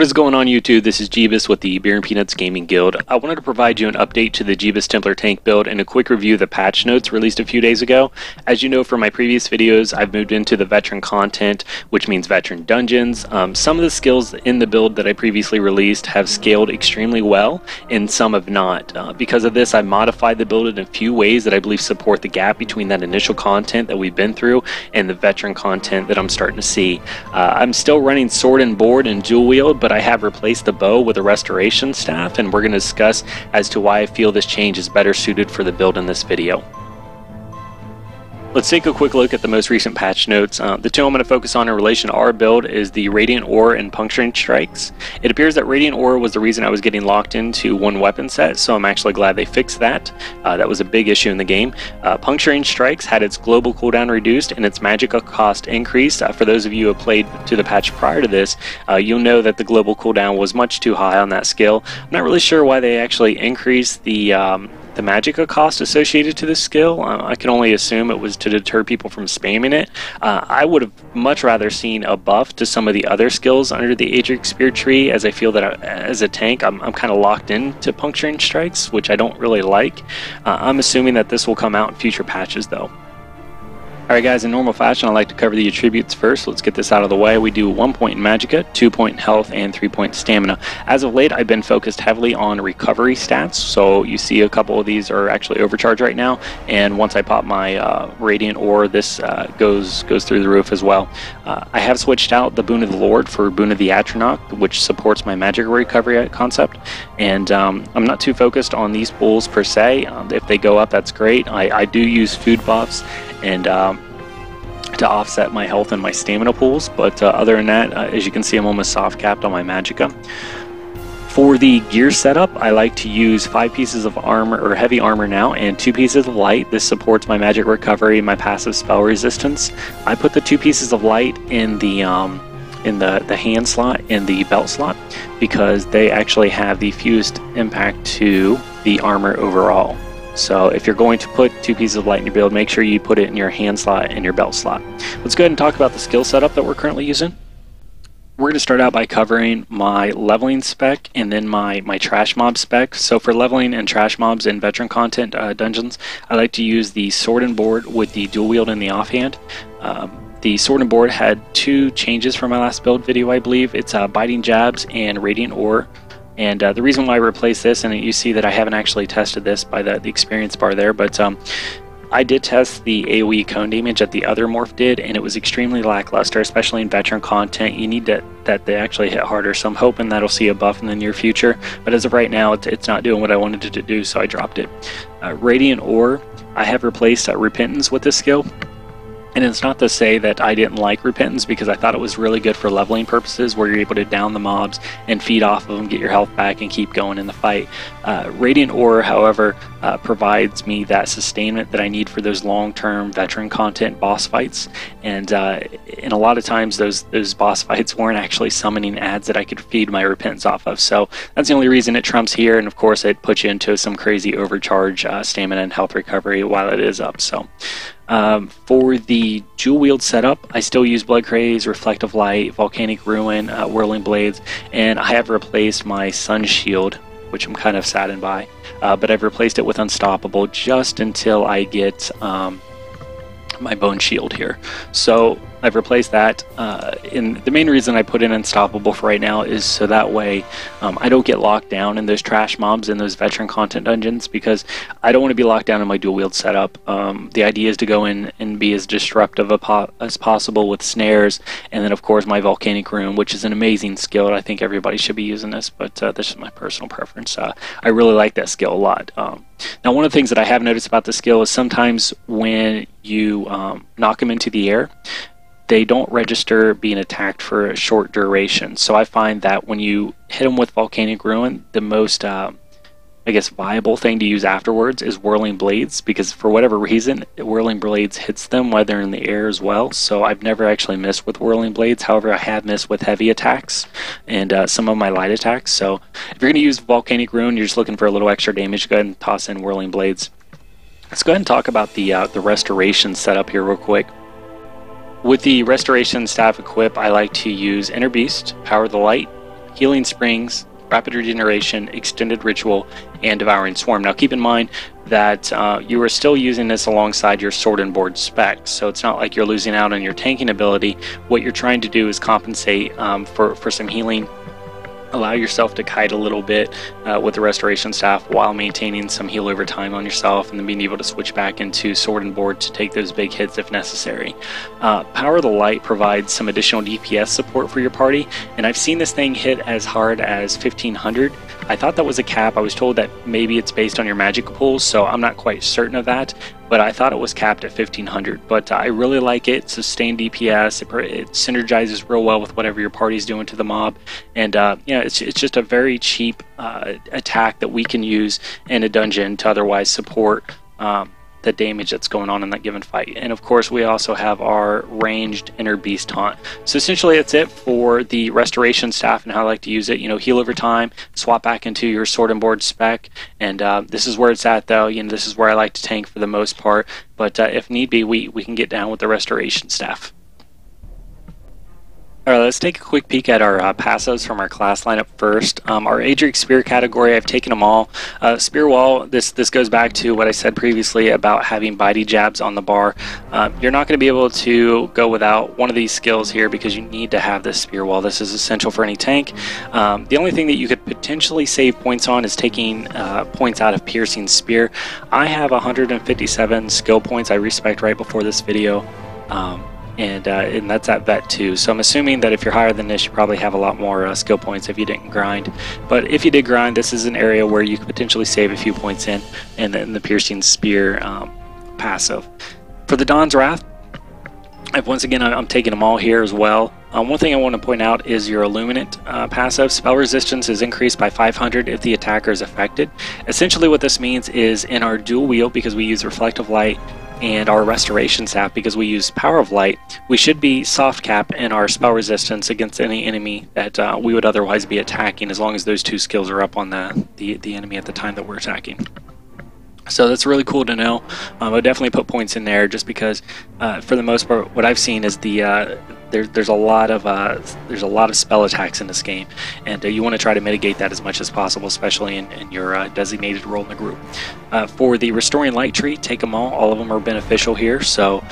What is going on YouTube? This is Jebus with the Beer and Peanuts Gaming Guild. I wanted to provide you an update to the Jebus Templar tank build and a quick review of the patch notes released a few days ago. As you know from my previous videos, I've moved into the veteran content, which means veteran dungeons. Some of the skills in the build that I previously released have scaled extremely well and some have not. Because of this, I modified the build in a few ways that I believe support the gap between that initial content that we've been through and the veteran content that I'm starting to see. I'm still running sword and board and dual wield, but I have replaced the bow with a restoration staff, and we're going to discuss as to why I feel this change is better suited for the build in this video. Let's take a quick look at the most recent patch notes. The two I'm going to focus on in relation to our build is the Radiant Ore and Puncturing Strikes. It appears that Radiant Ore was the reason I was getting locked into one weapon set, so I'm actually glad they fixed that. That was a big issue in the game. Puncturing Strikes had its global cooldown reduced and its magicka cost increased. For those of you who have played to the patch prior to this, you'll know that the global cooldown was much too high on that skill. I'm not really sure why they actually increased the magicka cost associated to this skill. I can only assume it was to deter people from spamming it. I would have much rather seen a buff to some of the other skills under the Adric Spear tree, as I feel that as a tank I'm kind of locked into Puncturing Strikes, which I don't really like. I'm assuming that this will come out in future patches though. Alright guys, in normal fashion I like to cover the attributes first. Let's get this out of the way. We do 1 point in magicka, 2 point in health, and 3 point stamina. As of late I've been focused heavily on recovery stats, so you see a couple of these are actually overcharged right now, and once I pop my Radiant Ore, this goes through the roof as well. I have switched out the Boon of the Lord for Boon of the Atronach, which supports my magic recovery concept, and I'm not too focused on these pools per se. If they go up, that's great. I do use food buffs and to offset my health and my stamina pools, but other than that, as you can see, I'm almost soft capped on my magicka. For the gear setup, I like to use 5 pieces of armor or heavy armor now and 2 pieces of light. This supports my magic recovery, my passive spell resistance. I put the 2 pieces of light in the hand slot and the belt slot because they actually have the fused impact to the armor overall. So if you're going to put 2 pieces of light in your build, make sure you put it in your hand slot and your belt slot. Let's go ahead and talk about the skill setup that we're currently using. We're going to start out by covering my leveling spec and then my trash mob spec. So for leveling and trash mobs in veteran content dungeons, I like to use the sword and board with the dual wield in the offhand. The sword and board had 2 changes from my last build video, I believe. It's biting jabs and Radiant Ore. And the reason why I replaced this, and you see that I haven't actually tested this by the experience bar there, but I did test the AoE cone damage that the other morph did, and it was extremely lackluster, especially in veteran content. You need that they actually hit harder, so I'm hoping that'll see a buff in the near future. But as of right now, it's not doing what I wanted it to do, so I dropped it. Radiant Ore, I have replaced Repentance with this skill. And it's not to say that I didn't like Repentance, because I thought it was really good for leveling purposes, where you're able to down the mobs and feed off of them, get your health back, and keep going in the fight. Radiant Ore, however, provides me that sustainment that I need for those long-term veteran content boss fights. And a lot of times those boss fights weren't actually summoning adds that I could feed my Repentance off of. So that's the only reason it trumps here, and of course it puts you into some crazy overcharge stamina and health recovery while it is up. So for the dual wield setup, I still use Blood Craze, Reflective Light, Volcanic Ruin, Whirling Blades, and I have replaced my Sun Shield, which I'm kind of saddened by, but I've replaced it with Unstoppable just until I get my Bone Shield here. So I've replaced that, and the main reason I put in Unstoppable for right now is so that way I don't get locked down in those trash mobs in those veteran content dungeons, because I don't want to be locked down in my dual wield setup. The idea is to go in and be as disruptive as possible with snares, and then of course my Volcanic Rune, which is an amazing skill, and I think everybody should be using this, but this is my personal preference. I really like that skill a lot. Now, one of the things that I have noticed about the skill is sometimes when you knock them into the air, they don't register being attacked for a short duration. So I find that when you hit them with Volcanic Ruin, the most I guess viable thing to use afterwards is Whirling Blades, because for whatever reason Whirling Blades hits them while they're in the air as well. So I've never actually missed with Whirling Blades. However, I have missed with heavy attacks and some of my light attacks. So if you're going to use Volcanic Ruin, you're just looking for a little extra damage, go ahead and toss in Whirling Blades. Let's go ahead and talk about the restoration setup here real quick. With the restoration staff equip, I like to use Inner Beast, Power of the Light, Healing Springs, Rapid Regeneration, Extended Ritual, and Devouring Swarm. Now keep in mind that you are still using this alongside your Sword and Board spec, so it's not like you're losing out on your tanking ability. What you're trying to do is compensate for some healing. Allow yourself to kite a little bit with the Restoration Staff while maintaining some heal over time on yourself, and then being able to switch back into Sword and Board to take those big hits if necessary. Power of the Light provides some additional DPS support for your party, and I've seen this thing hit as hard as 1500. I thought that was a cap. I was told that maybe it's based on your magic pools, so I'm not quite certain of that, but I thought it was capped at 1500. But I really like it. Sustained DPS, it synergizes real well with whatever your party's doing to the mob, and it's just a very cheap attack that we can use in a dungeon to otherwise support the damage that's going on in that given fight. And of course we also have our ranged inner beast taunt. So essentially that's it for the Restoration Staff and how I like to use it. Heal over time, swap back into your Sword and Board spec, and this is where it's at though. This is where I like to tank for the most part, but if need be, we can get down with the Restoration Staff. Alright, let's take a quick peek at our passives from our class lineup first. Our Adric Spear category, I've taken them all. Spear Wall, this goes back to what I said previously about having bitey jabs on the bar. You're not going to be able to go without one of these skills here because you need to have this Spear Wall. This is essential for any tank. The only thing that you could potentially save points on is taking points out of Piercing Spear. I have 157 skill points I respect right before this video. And that's at vet 2, so I'm assuming that if you're higher than this, you probably have a lot more skill points if you didn't grind. But if you did grind, this is an area where you could potentially save a few points in the Piercing Spear passive. For the Dawn's Wrath, once again, I'm taking them all here as well. One thing I want to point out is your Illuminate passive. Spell resistance is increased by 500 if the attacker is affected. Essentially what this means is in our dual wield, because we use Reflective Light, and our Restoration Staff, because we use Power of Light, we should be soft cap in our spell resistance against any enemy that we would otherwise be attacking, as long as those two skills are up on the enemy at the time that we're attacking. So that's really cool to know. I would definitely put points in there just because, for the most part, what I've seen is there's a lot of spell attacks in this game, and you want to try to mitigate that as much as possible, especially in your designated role in the group. For the Restoring Light tree, take them all. All of them are beneficial here. So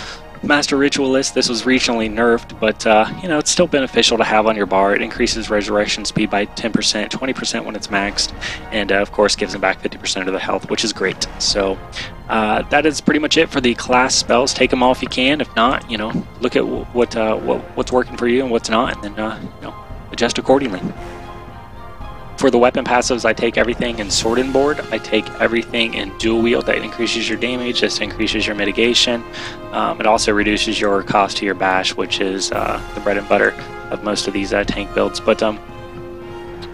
Master Ritualist, this was regionally nerfed, but it's still beneficial to have on your bar. It increases resurrection speed by 10%, 20% when it's maxed, and of course gives them back 50% of the health, which is great. So that is pretty much it for the class spells. Take them all if you can. If not, look at what's working for you and what's not, and then adjust accordingly. For the weapon passives, I take everything in Sword and Board. I take everything in Dual Wield. That increases your damage. This increases your mitigation. It also reduces your cost to your bash, which is the bread and butter of most of these tank builds. But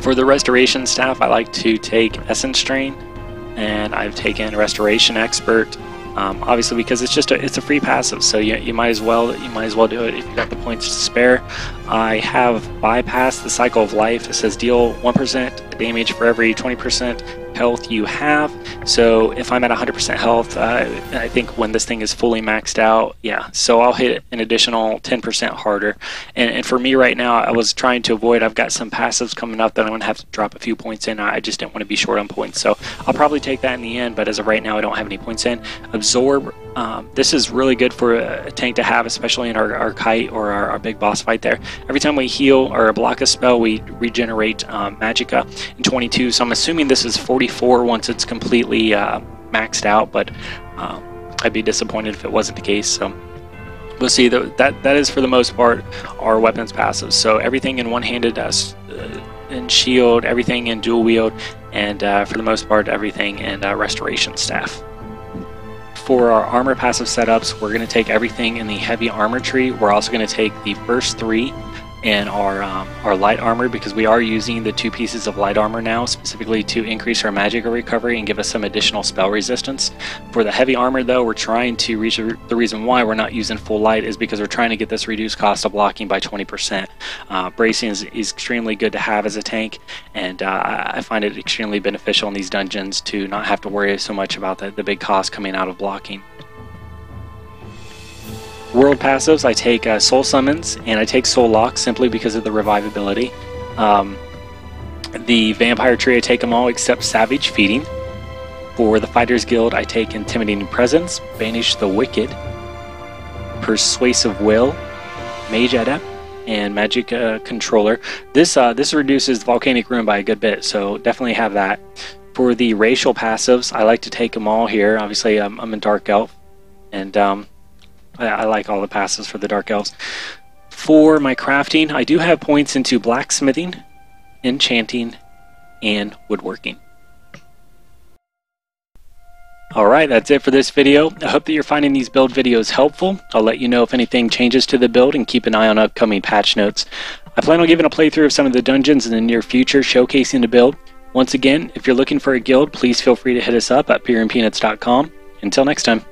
for the Restoration Staff, I like to take Essence Drain, and I've taken Restoration Expert. Obviously, because it's a free passive, so you might as well do it if you got the points to spare. I have bypassed the Cycle of Life. It says deal 1% damage for every 20% health you have. So if I'm at 100% health, I think when this thing is fully maxed out, so I'll hit an additional 10% harder. And for me right now, I was trying to avoid, I've got some passives coming up that I'm going to have to drop a few points in. I just didn't want to be short on points, so I'll probably take that in the end, but as of right now, I don't have any points in. Absorb, this is really good for a tank to have, especially in our kite or our big boss fight there. Every time we heal or block a spell, we regenerate Magicka in 22, so I'm assuming this is 44 once it's completely maxed out, but I'd be disappointed if it wasn't the case. So we'll see. That is for the most part our weapons passives. So everything in one-handed in shield, everything in dual wield, and for the most part everything in Restoration Staff. For our armor passive setups, we're going to take everything in the heavy armor tree. We're also going to take the first 3 in our light armor, because we are using the 2 pieces of light armor now specifically to increase our magic recovery and give us some additional spell resistance. For the heavy armor though, we're trying to reach the reason why we're not using full light is because we're trying to get this reduced cost of blocking by 20%. Bracing is extremely good to have as a tank, and I find it extremely beneficial in these dungeons to not have to worry so much about the big cost coming out of blocking. World passives, I take Soul Summons, and I take Soul Lock simply because of the revivability. The Vampire tree, I take them all except Savage Feeding. For the Fighters Guild, I take Intimidating Presence, Banish the Wicked, Persuasive Will, Mage Adept, and Magic Controller. This reduces Volcanic Ruin by a good bit, so definitely have that. For the racial passives, I like to take them all here. Obviously, I'm a Dark Elf, and I like all the passives for the Dark Elves. For my crafting, I do have points into Blacksmithing, Enchanting, and Woodworking. Alright, that's it for this video. I hope that you're finding these build videos helpful. I'll let you know if anything changes to the build and keep an eye on upcoming patch notes. I plan on giving a playthrough of some of the dungeons in the near future showcasing the build. Once again, if you're looking for a guild, please feel free to hit us up at beerandpeanuts.com. Until next time.